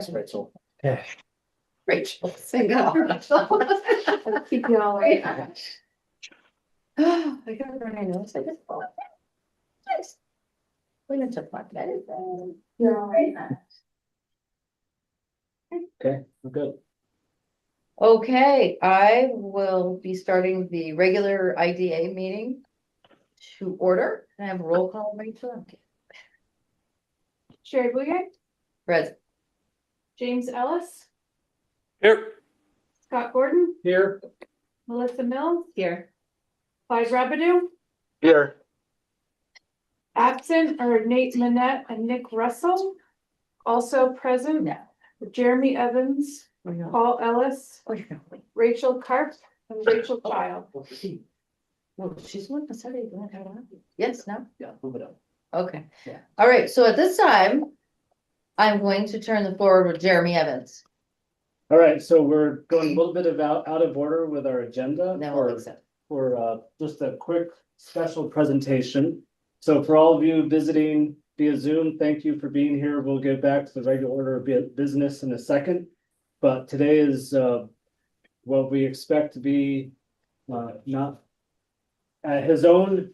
Rachel. Rachel, sing out. Keep you all right. I got it right now. So just fall. Nice. We're gonna talk about that. You're all right. Okay, we're good. Okay, I will be starting the regular IDA meeting to order. Can I have a roll call, Rachel? Sherry Bouye, Present. James Ellis, Here. Scott Gordon, Here. Melissa Mills, Here. Clyde Rabidou, Here. absent are Nate Manette and Nick Russell. Also present, No. Jeremy Evans, Oh, you're Paul Ellis, not. Rachel Karp, and Rachel Child. Well, she's with us. Yes, no? Yeah, move it up. Okay. Yeah. All right, so at this time, I'm going to turn the floor over to Jeremy Evans. All right, so we're going a little bit out of order with our agenda. Then we'll accept. For just a quick special presentation. So for all of you visiting via Zoom, thank you for being here. We'll get back to the regular order of business in a second. But today is what we expect to be not at his own,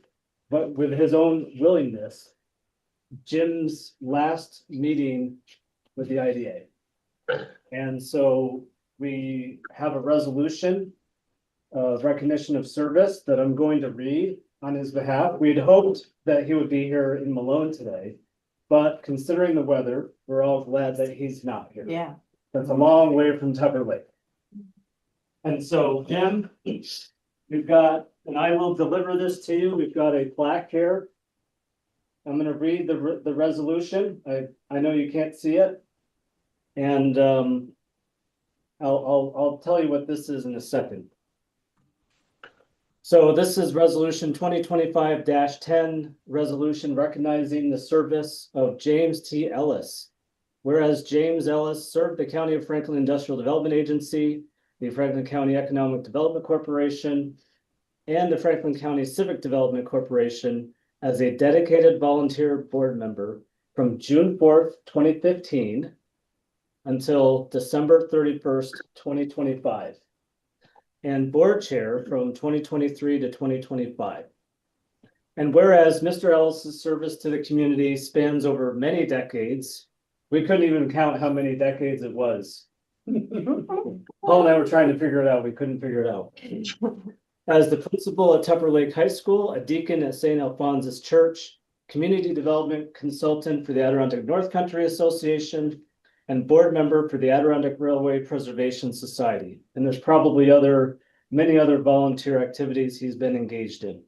but with his own willingness, Jim's last meeting with the IDA. And so we have a resolution of recognition of service that I'm going to read on his behalf. We had hoped that he would be here in Malone today, but considering the weather, we're all glad that he's not here. Yeah. That's a long way from Tupper Lake. And so, Jim, we've got, and I will deliver this to you. We've got a plaque here. I'm gonna read the resolution. I know you can't see it. And I'll tell you what this is in a second. So this is resolution 2025-10, resolution recognizing the service of James T. Ellis. Whereas James Ellis served the County of Franklin Industrial Development Agency, the Franklin County Economic Development Corporation, and the Franklin County Civic Development Corporation as a dedicated volunteer board member from June 4th, 2015 until December 31st, 2025. And board chair from 2023 to 2025. And whereas Mr. Ellis's service to the community spans over many decades, we couldn't even count how many decades it was. Paul and I were trying to figure it out. We couldn't figure it out. As the principal at Tupper Lake High School, a deacon at St. Alphonsus Church, community development consultant for the Adirondack North Country Association, and board member for the Adirondack Railway Preservation Society. And there's probably many other volunteer activities he's been engaged in.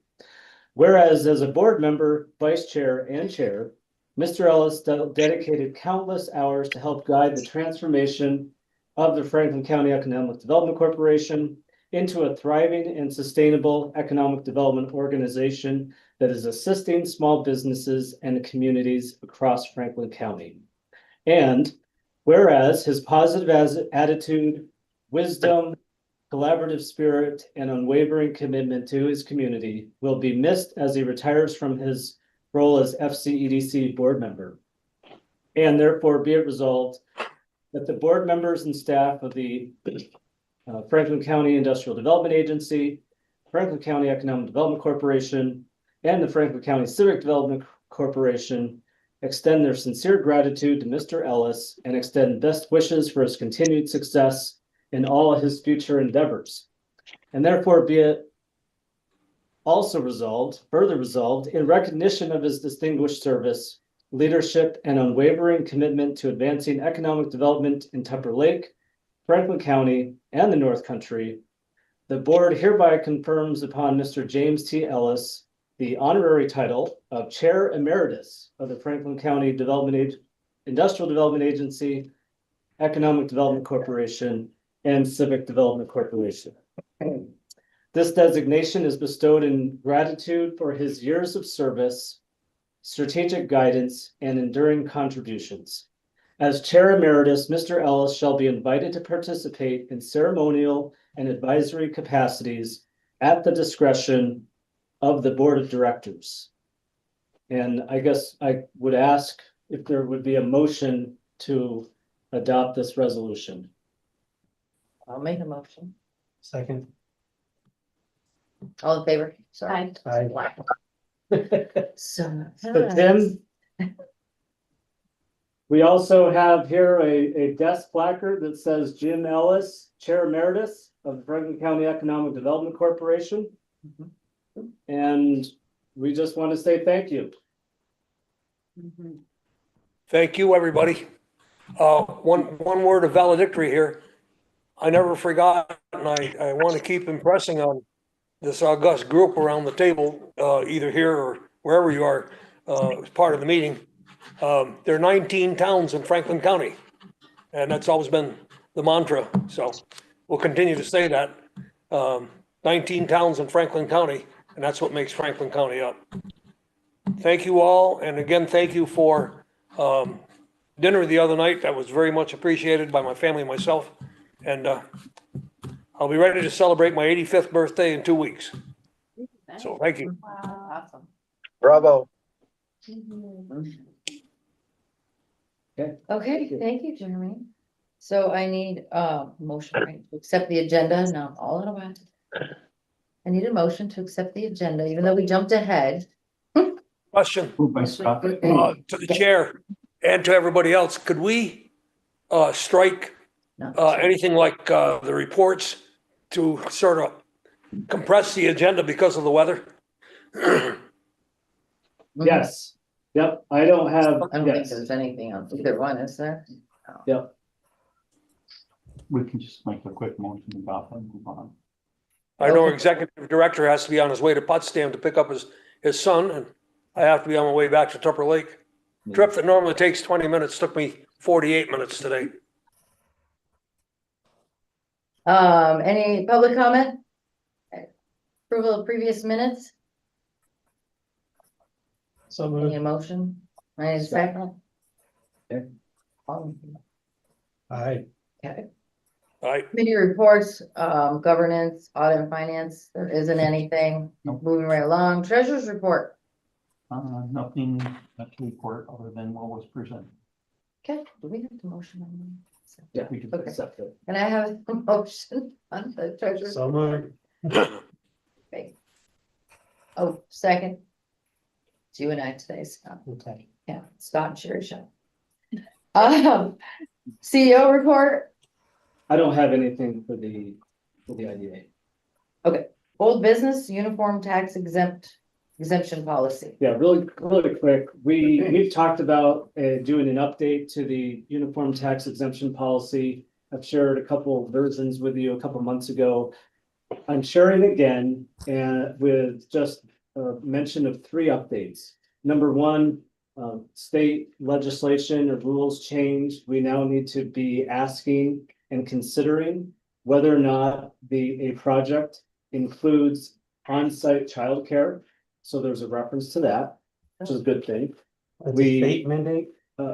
Whereas as a board member, vice chair, and chair, Mr. Ellis dedicated countless hours to help guide the transformation of the Franklin County Economic Development Corporation into a thriving and sustainable economic development organization that is assisting small businesses and communities across Franklin County. And whereas his positive attitude, wisdom, collaborative spirit, and unwavering commitment to his community will be missed as he retires from his role as FCEDC board member. And therefore be it resolved that the board members and staff of the Franklin County Industrial Development Agency, Franklin County Economic Development Corporation, and the Franklin County Civic Development Corporation extend their sincere gratitude to Mr. Ellis and extend best wishes for his continued success in all of his future endeavors. And therefore be it also further resolved, in recognition of his distinguished service, leadership, and unwavering commitment to advancing economic development in Tupper Lake, Franklin County, and the North Country, the board hereby confirms upon Mr. James T. Ellis the honorary title of Chair Emeritus of the Franklin County Industrial Development Agency, Economic Development Corporation, and Civic Development Corporation. This designation is bestowed in gratitude for his years of service, strategic guidance, and enduring contributions. As Chair Emeritus, Mr. Ellis shall be invited to participate in ceremonial and advisory capacities at the discretion of the Board of Directors. And I guess I would ask if there would be a motion to adopt this resolution. I'll make a motion. Second. All in favor? Sorry. Aye. So. So Tim? We also have here a desk placard that says Jim Ellis, Chair Emeritus of the Franklin County Economic Development Corporation. And we just want to say thank you. Thank you, everybody. One word of valedictory here. I never forgot, and I want to keep impressing on this august group around the table, either here or wherever you are, as part of the meeting. There are 19 towns in Franklin County, and that's always been the mantra. So we'll continue to say that. 19 towns in Franklin County, and that's what makes Franklin County up. Thank you all, and again, thank you for dinner the other night. That was very much appreciated by my family and myself. And I'll be ready to celebrate my 85th birthday in 2 weeks. So thank you. Wow. Awesome. Bravo. Okay, thank you, Jeremy. So I need a motion, right, to accept the agenda. No, all in a while. I need a motion to accept the agenda, even though we jumped ahead. Question Moved by Scott. to the chair and to everybody else. Could we strike No. anything like the reports to sort of compress the agenda because of the weather? Yes, yep, I don't have, I don't think yes, there's anything on either one, is there? yep. We can just make a quick motion about and move on. I know Okay. executive director has to be on his way to Potsdam to pick up his son, and I have to be on my way back to Tupper Lake. Trip that normally takes 20 minutes took me 48 minutes today. Any public comment? Approval of previous minutes? So Any motion? Any second? Okay. Aye. Okay. All right, Committee reports, governance, audit and finance, there isn't anything. Nope. Moving right along, treasurer's report. Nothing to report other than what was presented. Okay, do we have the motion on that? Yeah, We can Okay. accept it. Can I have a motion on the treasurer's? moved. Okay. Oh, second. It's you and I today, Scott. Okay. Yeah, Scott and Sherry show. CEO report, I don't have anything for the IDA. old business, uniform tax exemption policy. Yeah, really quick, we've talked about doing an update to the uniform tax exemption policy. I've shared a couple of versions with you a couple months ago. I'm sharing again and with just a mention of 3 updates. Number 1, state legislation or rules changed. We now need to be asking and considering whether or not a project includes on-site childcare. So there's a reference to that, which is a good thing. We- State mandate?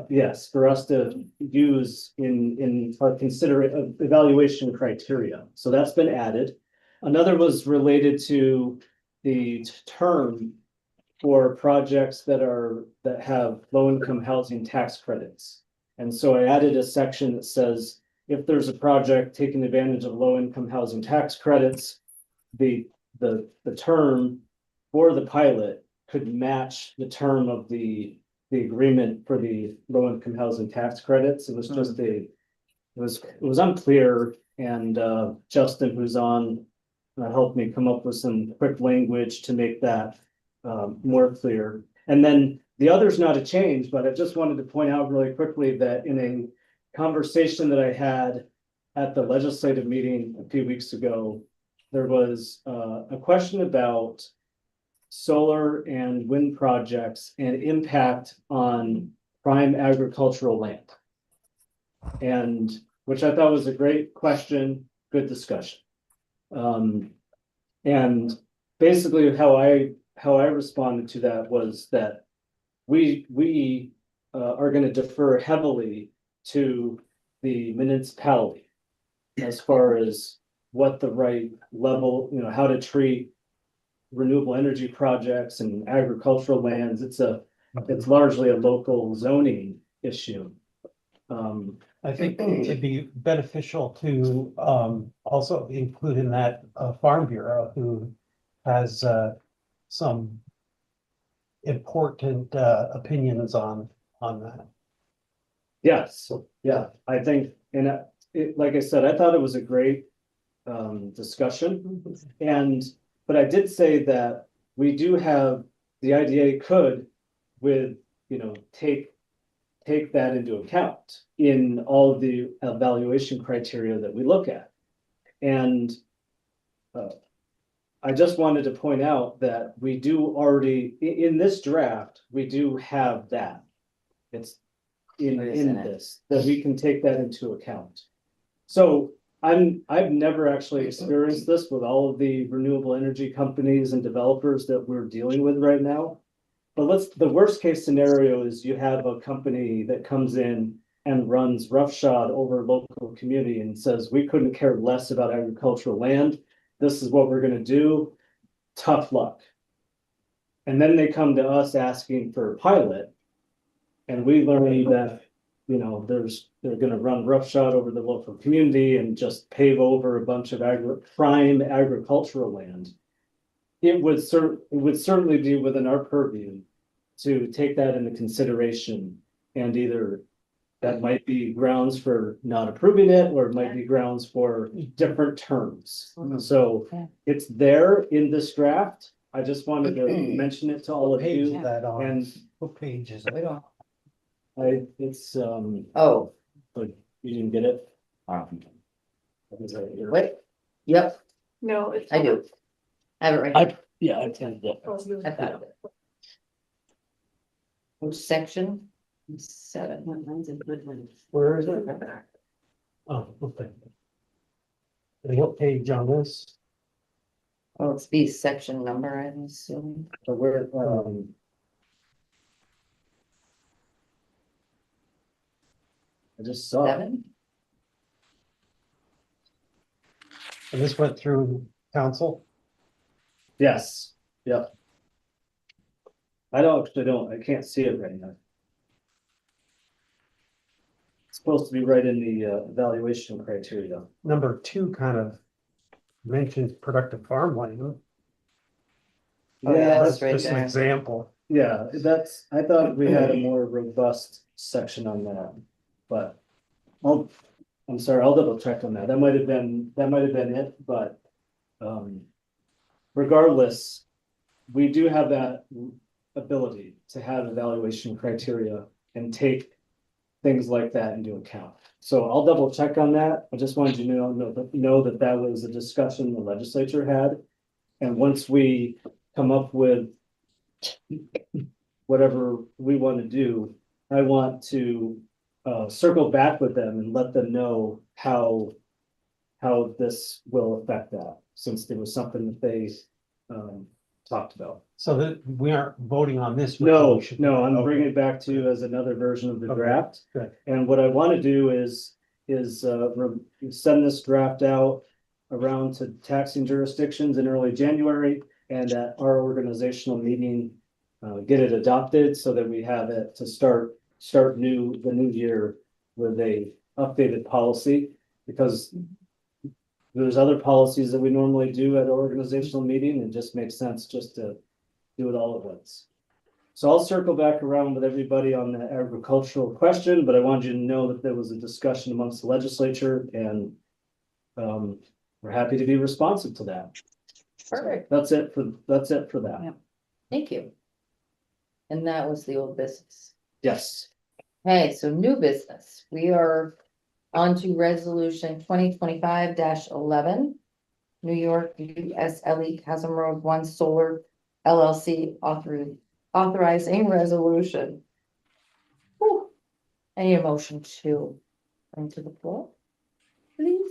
Yes, for us to use in our evaluation criteria. So that's been added. Another was related to the term for projects that have low-income housing tax credits. And so I added a section that says, if there's a project taking advantage of low-income housing tax credits, the term for the pilot could match the term of the agreement for the low-income housing tax credits. It was just it was unclear, and Justin, who's on, helped me come up with some quick language to make that more clear. And then the other's not a change, but I just wanted to point out really quickly that in a conversation that I had at the legislative meeting a few weeks ago, there was a question about solar and wind projects and impact on prime agricultural land. And which I thought was a great question, good discussion. And basically how I responded to that was that we are going to defer heavily to the municipality as far as what the right level, how to treat renewable energy projects and agricultural lands. It's largely a local zoning issue. I think it'd be beneficial to also include in that Farm Bureau who has some important opinions on that. Yes, yeah, I think, and like I said, I thought it was a great discussion. And, but I did say that we do have, the IDA could with, take that into account in all of the evaluation criteria that we look at. And I just wanted to point out that we do already, in this draft, we do have that. It's in What is in it? this, that we can take that into account. So I've never actually experienced this with all of the renewable energy companies and developers that we're dealing with right now. But the worst case scenario is you have a company that comes in and runs roughshod over local community and says, we couldn't care less about agricultural land. This is what we're gonna do. Tough luck. And then they come to us asking for a pilot. And we learn that, they're gonna run roughshod over the local community and just pave over a bunch of prime agricultural land. It would certainly be within our purview to take that into consideration, and either that might be grounds for not approving it, or it might be grounds for different terms. So Yeah. it's there in this draft. I just wanted to mention it to all What of page you. is that on? And What page is We it? don't, it's, oh, but you didn't get it? wait, yep, No, it's. I do. I have it right here. Yeah, I attended that. I've got it. Which section? 7. Where is it? Oh, okay. And what page on this? Oh, it's the section number, I'm assuming. So we're, I just saw it. 7? And this went through council? Yes, yep. I can't see it right now. It's supposed to be right in the evaluation criteria. Number 2 kind of mentions productive farmland. Oh, Yeah, that's That's right just an there. example. yeah, I thought we had a more robust section on that, but. I'm sorry, I'll double check on that. That might have been it, but. Regardless, we do have that ability to have evaluation criteria and take things like that into account. So I'll double check on that. I just wanted you to know that that was a discussion the legislature had. And once we come up with whatever we want to do, I want to circle back with them and let them know how this will affect that, since there was something that they talked about. So that we aren't voting on this. No, resolution. no, I'm Okay. bringing it back to you as another version of the Okay, draft. good. And what I want to do is send this draft out around to taxing jurisdictions in early January, and at our organizational meeting, get it adopted so that we have it to start the new year with a updated policy, because there's other policies that we normally do at our organizational meeting, and it just makes sense just to do it all at once. So I'll circle back around with everybody on the agricultural question, but I wanted you to know that there was a discussion amongst the legislature, and we're happy to be responsive to that. Perfect, That's it for that. Yeah. thank you. And that was the old business. Yes. Okay, so new business, we are on to resolution 2025-11. New York USLE Chasm Road 1 Solar LLC authorizing resolution. Whew. I need a motion to bring to the floor, please.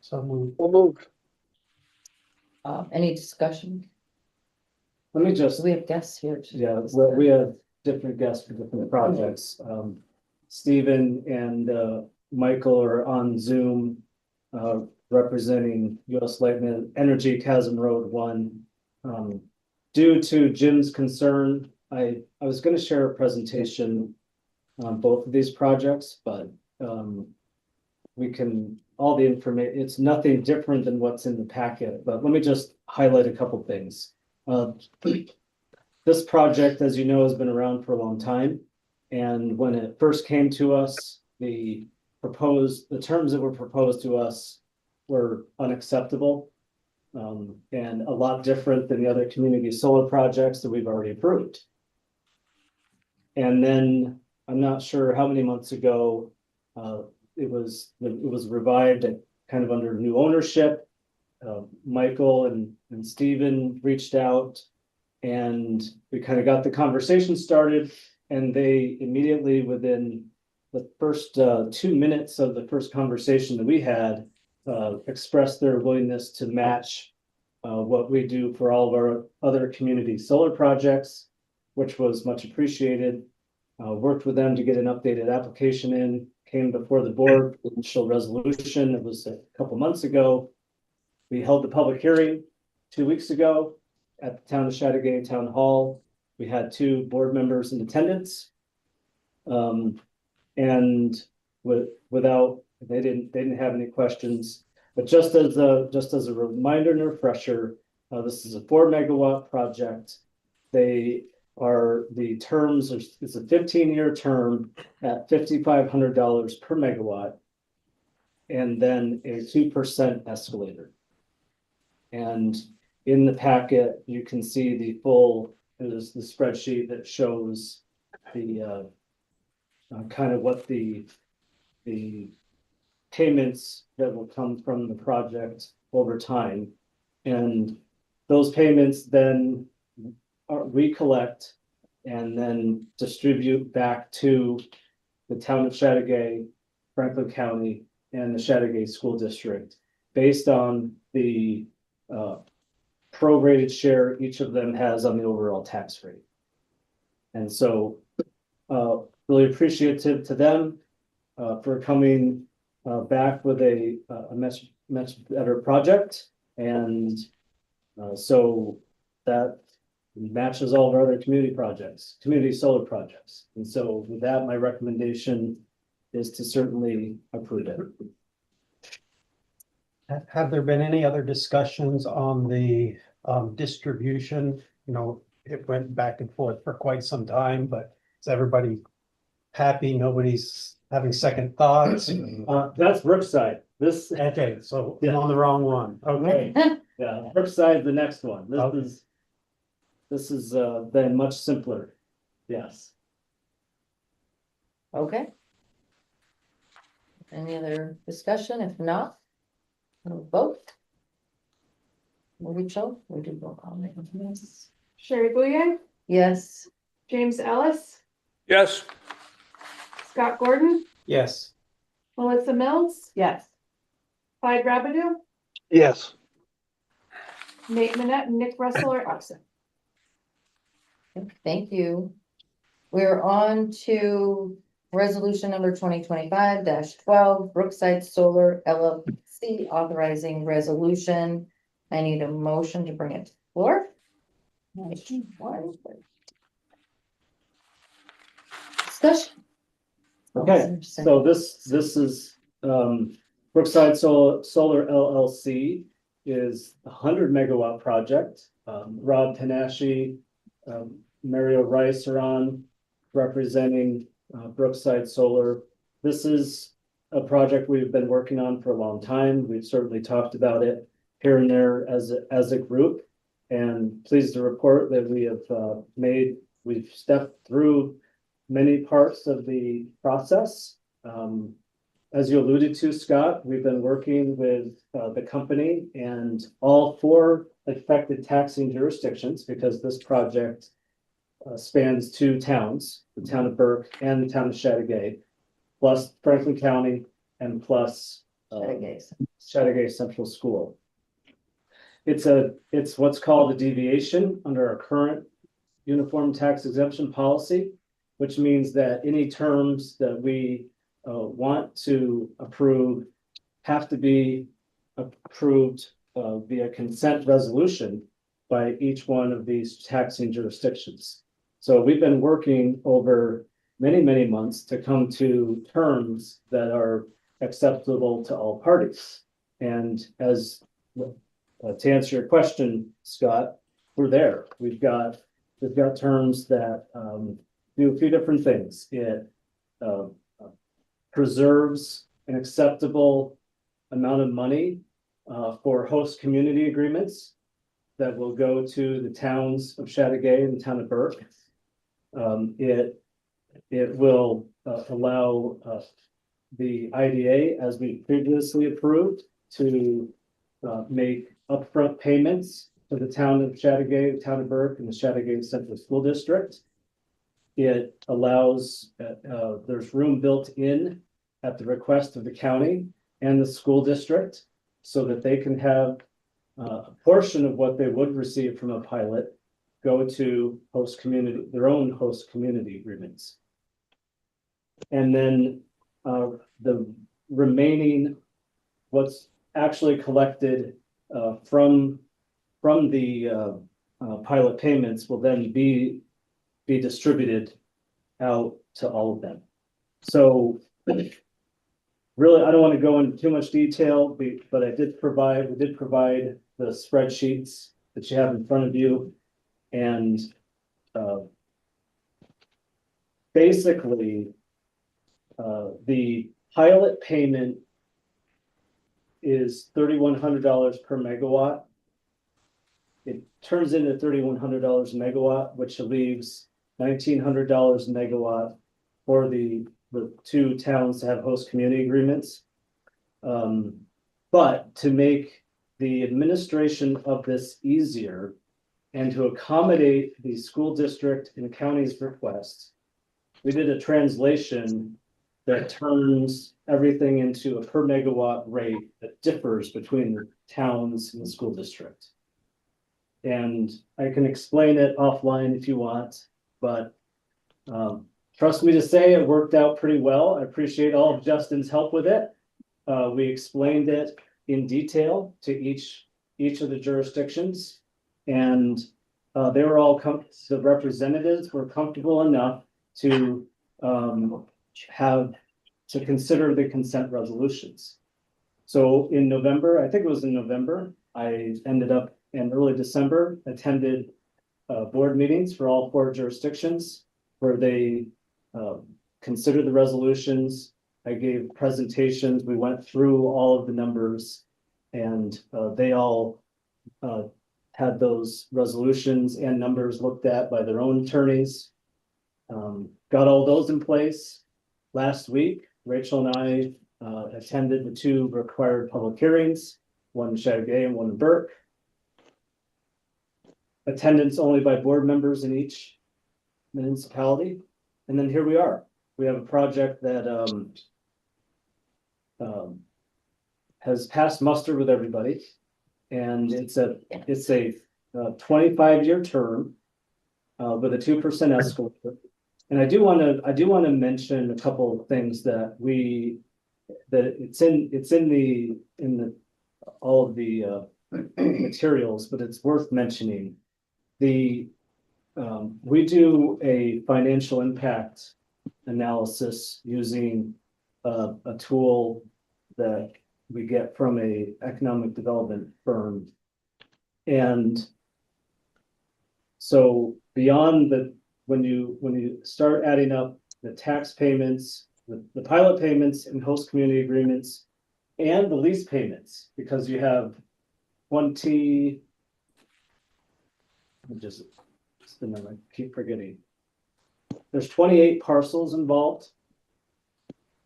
So moved. We'll move. Any discussion? Let me just, Do we have guests here? to yeah, discuss? well, we have different guests for different projects. Stephen and Michael are on Zoom, representing US Light Energy Chasm Road 1. Due to Jim's concern, I was gonna share a presentation on both of these projects, but we can, all the information, it's nothing different than what's in the packet, but let me just highlight a couple things. This project, as you know, has been around for a long time. And when it first came to us, the terms that were proposed to us were unacceptable. And a lot different than the other community solar projects that we've already approved. And then, I'm not sure how many months ago, it was revived and kind of under new ownership. Michael and Stephen reached out and we kind of got the conversation started, and they immediately, within the first 2 minutes of the first conversation that we had, expressed their willingness to match what we do for all of our other community solar projects, which was much appreciated. Worked with them to get an updated application in, came before the board, initial resolution. It was a couple months ago. We held the public hearing 2 weeks ago at the Town of Chateaugay Town Hall. We had 2 board members in attendance. And they didn't have any questions. But just as a reminder and a refresher, this is a 4-megawatt project. The terms is a 15-year term at $5,500 per megawatt, and then a 2% escalator. And in the packet, you can see the spreadsheet that shows the kind of what the payments that will come from the project over time. And those payments then we collect and then distribute back to the Town of Chateaugay, Franklin County, and the Chateaugay School District based on the prorated share each of them has on the overall tax rate. And so really appreciative to them for coming back with a much better project. And so that matches all of our other community solar projects. And so with that, my recommendation is to certainly approve it. Have there been any other discussions on the distribution? You know, it went back and forth for quite some time, but is everybody happy? Nobody's having second thoughts? That's Brookside. Okay, so I'm on the wrong one. Okay. Yeah, Brookside's the next one. This is then much simpler. Yes. Okay. Any other discussion? If not, we'll vote. Rachel, we do roll call. Yes. Sherry Bouye, Yes. James Ellis, Yes, Scott Gordon, Yes. Melissa Mills, Yes. Clyde Rabideau, yes, Nate Minette, and Nick Russell are absent. Thank you. We're on to resolution number 2025-12, Brookside Solar LLC authorizing resolution. I need a motion to bring it to the floor. Discussion. Okay, so this is Brookside Solar LLC is a 100-megawatt project. Rob Panache, Mario Rice are on representing Brookside Solar. This is a project we've been working on for a long time. We've certainly talked about it here and there as a group, and pleased to report that we've stepped through many parts of the process. As you alluded to, Scott, we've been working with the company and all 4 affected taxing jurisdictions, because this project spans 2 towns, the town of Burke and the town of Chateaugay, plus Franklin County and plus Chateaugay Central School. It's what's called a deviation under our current uniform tax exemption policy, which means that any terms that we want to approve have to be approved via consent resolution by each one of these taxing jurisdictions. So we've been working over many months to come to terms that are acceptable to all parties. And as to answer your question, Scott, we're there. We've got terms that do a few different things. It preserves an acceptable amount of money for host community agreements that will go to the towns of Chateauguay and the town of Burke. It will allow the IDA, as we previously approved, to make upfront payments to the town of Chateauguay, the town of Burke, and the Chateauguay Central School District. It allows, there's room built in at the request of the county and the school district so that they can have a portion of what they would receive from a pilot go to host community, their own host community agreements. And then the remaining, what's actually collected from the pilot payments will then be distributed out to all of them. So really, I don't want to go into too much detail, but we did provide the spreadsheets that you have in front of you. And basically, the pilot payment is $3,100 per megawatt. It turns into $3,100 a megawatt, which leaves $1,900 a megawatt for the two towns to have host community agreements. But to make the administration of this easier and to accommodate the school district and the county's requests, we did a translation that turns everything into a per megawatt rate that differs between the towns and the school district. And I can explain it offline if you want, but trust me to say it worked out pretty well. I appreciate all of Justin's help with it. We explained it in detail to each of the jurisdictions, and they were all the representatives were comfortable enough to consider the consent resolutions. So in November, I think it was in November, I ended up in early December, attended board meetings for all 4 jurisdictions where they considered the resolutions. I gave presentations. We went through all of the numbers, and they all had those resolutions and numbers looked at by their own attorneys. Got all those in place. Last week, Rachel and I attended the 2 required public hearings, one in Chateauguay and one in Burke. Attendance only by board members in each municipality. And then here we are. We have a project that has passed muster with everybody. And it's a 25-year term with a 2% escalator. And I do want to mention a couple of things that it's in all of the materials, but it's worth mentioning. We do a financial impact analysis using a tool that we get from a economic development firm. And so beyond when you start adding up the tax payments, the pilot payments and host community agreements, and the lease payments, because you have 20, I keep forgetting. There's 28 parcels involved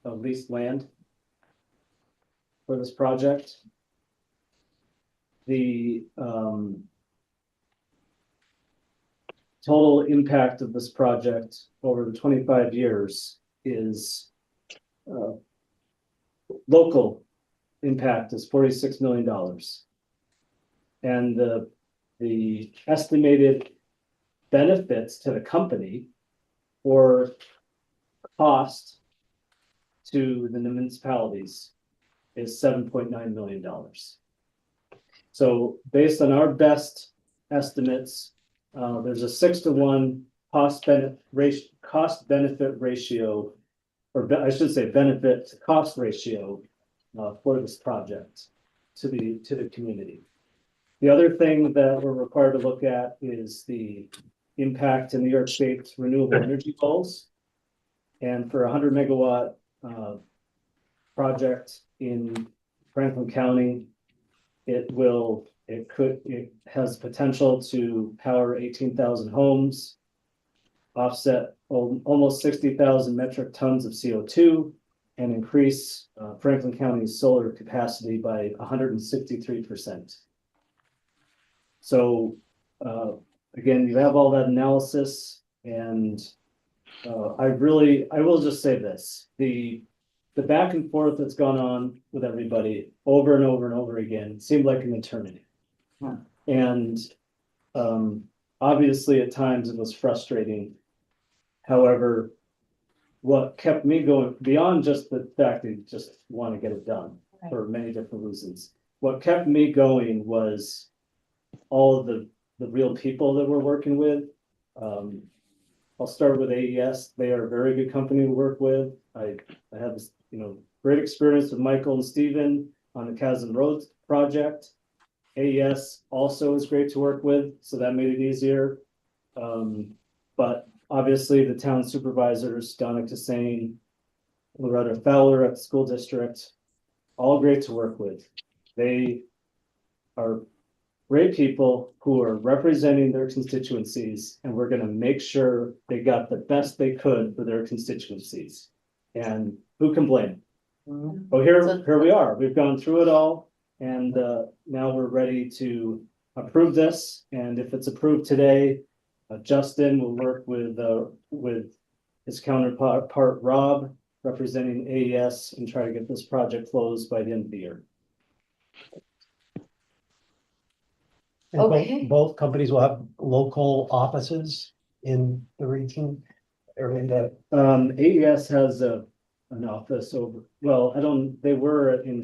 of leased land for this project. The total impact of this project over the 25 years is local impact is $46 million. And the estimated benefits to the company or cost to the municipalities is $7.9 million. So based on our best estimates, there's a 6-to-1 cost benefit ratio, or I should say benefit to cost ratio for this project to the community. The other thing that we're required to look at is the impact to New York State's renewable energy goals. And for a 100 megawatt project in Franklin County, it has potential to power 18,000 homes, offset almost 60,000 metric tons of CO2, and increase Franklin County's solar capacity by 163%. So again, you have all that analysis, and I will just say this, the back and forth that's gone on with everybody over and over and over again seemed like an eternity. And obviously at times it was frustrating. However, what kept me going beyond just the fact that you just want to get it done for many different reasons, what kept me going was all of the real people that we're working with. I'll start with AES. They are a very good company to work with. I have, great experience with Michael and Steven on the Chasm Road project. AES also is great to work with, so that made it easier. But obviously the town supervisors, Donna Cassane, Loretta Fowler at the school district, all great to work with. They are great people who are representing their constituencies, and we're going to make sure they got the best they could for their constituencies. And who can blame? Oh, here we are. We've gone through it all, and now we're ready to approve this. And if it's approved today, Justin will work with his counterpart Rob, representing AES, and try to get this project closed by the end of the year. And both companies will have local offices in the region or in the. AES has an office over, they were in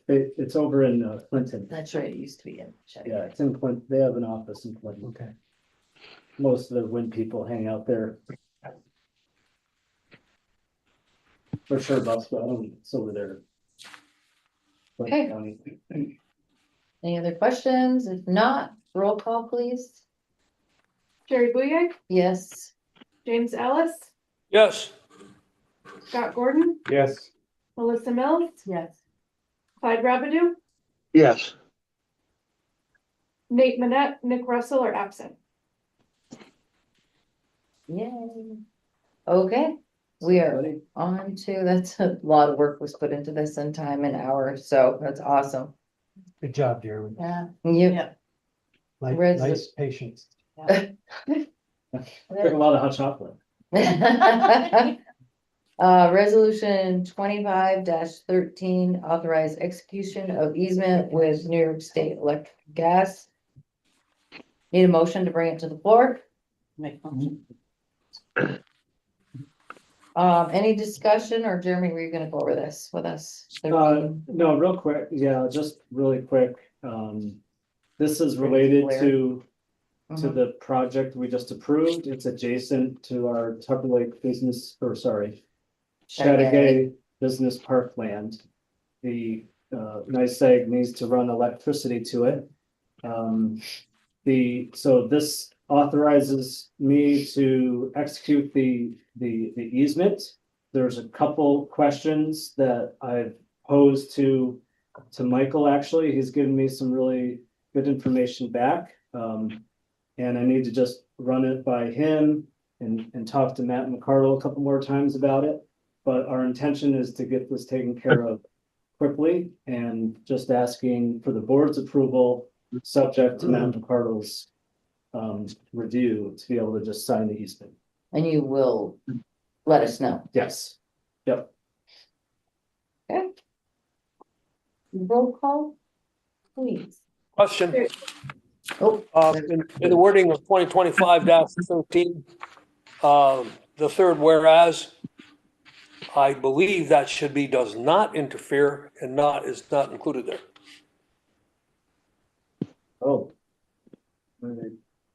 it's over in Clinton. That's right, it used to be in. Yeah, it's in Clinton. They have an office in Clinton. Okay. Most of the wind people hang out there. For sure, Buffalo, it's over there. Okay. Any other questions? If not, roll call, please. Jerry Bouye, Yes. James Ellis, Yes. Scott Gordon, Yes. Melissa Mills, Yes. Clyde Rabidou, yes, Nate Manette, Nick Russell are absent. Yay. Okay, we are on to, that's a lot of work was put into this in time and hours, so that's awesome. Good job, Jeremy. Yeah. Yeah. Nice patience. Took a lot of hot chocolate. Resolution 25-13, authorize execution of easement with New York State Electric Gas. Need a motion to bring it to the floor? Any discussion, or Jeremy, were you gonna go over this with us? No, real quick. Yeah, just really quick. This is related to the project we just approved. It's adjacent to our Tupper Lake business, Chattagay Business Park land. The NYSEG needs to run electricity to it. So this authorizes me to execute the easement. There's a couple questions that I've posed to Michael. Actually, he's given me some really good information back. And I need to just run it by him and talk to Matt McCardle a couple more times about it. But our intention is to get this taken care of quickly, and just asking for the board's approval, subject to Matt McCardle's review, to be able to just sign the easement. And you will let us know. Yes. Yep. Okay. Roll call, please. Question. Oh, In the wording of 2025-13, the third whereas, I believe that should be does not interfere and is not included there. Oh.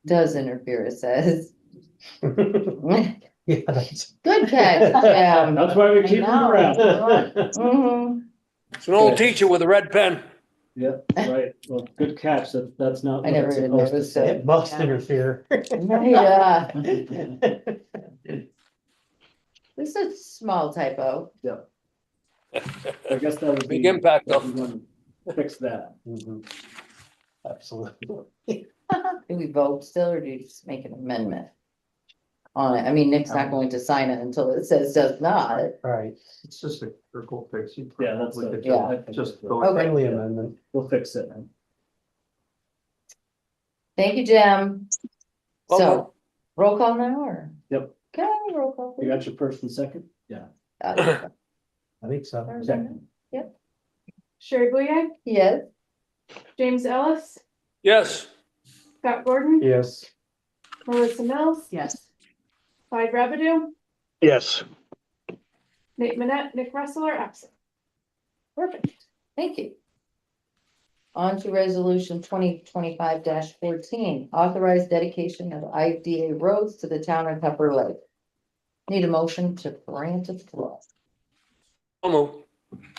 does interfere, it says. Yeah, that's, Good catch, Jim. That's why we I keep them know. around. Mhm. It's an old teacher with a red pen. Yeah, right. Well, good catch. That's not I what never it's even supposed to noticed say. it must interfere. Yeah, this is a small typo. I guess that would be. Big impact, though. we wanna Fix that. Mhm. Absolutely. Do we vote still, or do you just make an amendment on it? I mean, Nick's not going to sign it until it says does not. Right, It's just a circle fix. You Yeah, that's probably a- could yeah. Just go. Okay. friendly amendment. We'll fix it. Thank you, Jim. Welcome. So, roll call now, or? Yep. Okay, roll call. You please. got your first and second? Yeah. Uh, I think so. Second. Sherry Bouye, Yes, James Ellis, Yes, Scott Gordon, Yes. Melissa Mills. yes. Clyde Rabideau, yes. Nate Manette, Nick Russell are absent. Perfect, thank you. On to resolution 2025-14, authorized dedication of IDA roads to the town of Pepper Lake. Need a motion to grant it to us.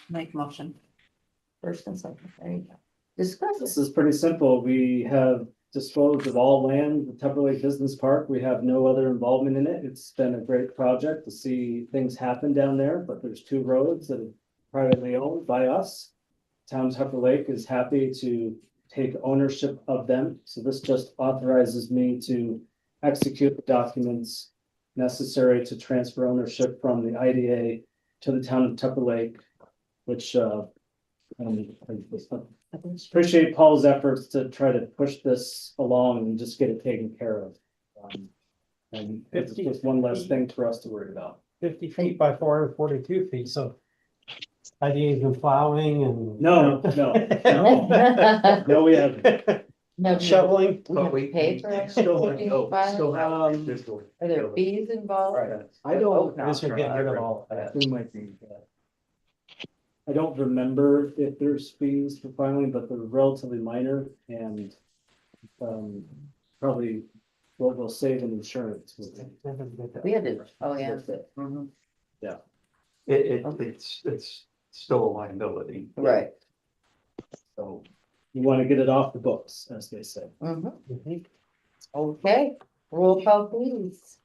Make motion. First and second, there you go. Discuss This this. is pretty simple. We have disposed of all land, the Tupper Lake Business Park. We have no other involvement in it. It's been a great project to see things happen down there, but there's two roads that are privately owned by us. Town of Tupper Lake is happy to take ownership of them, so this just authorizes me to execute the documents necessary to transfer ownership from the IDA to the town of Tupper Lake, which I appreciate Paul's efforts to try to push this along and just get it taken care of. And it's just one less thing for us to worry about. 50 feet by 442 feet, so IDA's been plowing and. No, no, no, we haven't. No, Shoveling. we have to pay for it. Still, Do you no, file? still have. Are there fees involved? I don't. This would get rid of all of that. There might be, I don't remember if there's fees for filing, but they're relatively minor and probably what will save in insurance. We had to, oh, yeah. Mhm. It's still a liability. Right. So you want to get it off the books, as they say. Mhm. Mhm. Okay, roll call please.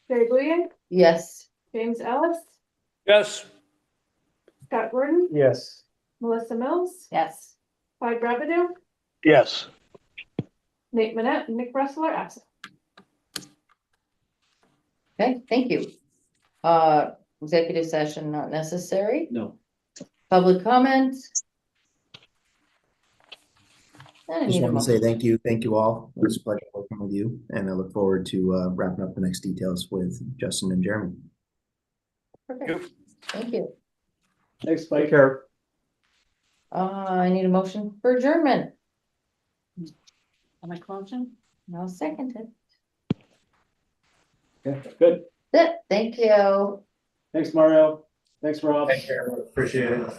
Sherry Bouye, Yes, James Ellis, Yes, Scott Gordon, Yes. Melissa Mills, yes. Clyde Rabideau, yes. Nate Manette, and Nick Russell are absent. Okay, thank you. Executive session not necessary. No. Public comment. And I Just need a want to say motion. thank you all. It was a pleasure working with you, and I look forward to wrapping up the next details with Justin and Jeremy. Perfect. Thank you. Thanks, Take Mike. care. I need a motion for adjournment. I'll make motion. I'll second it. Okay, good. That's it. Thank you. Thanks, Mario. Thanks, Rob. Appreciate it.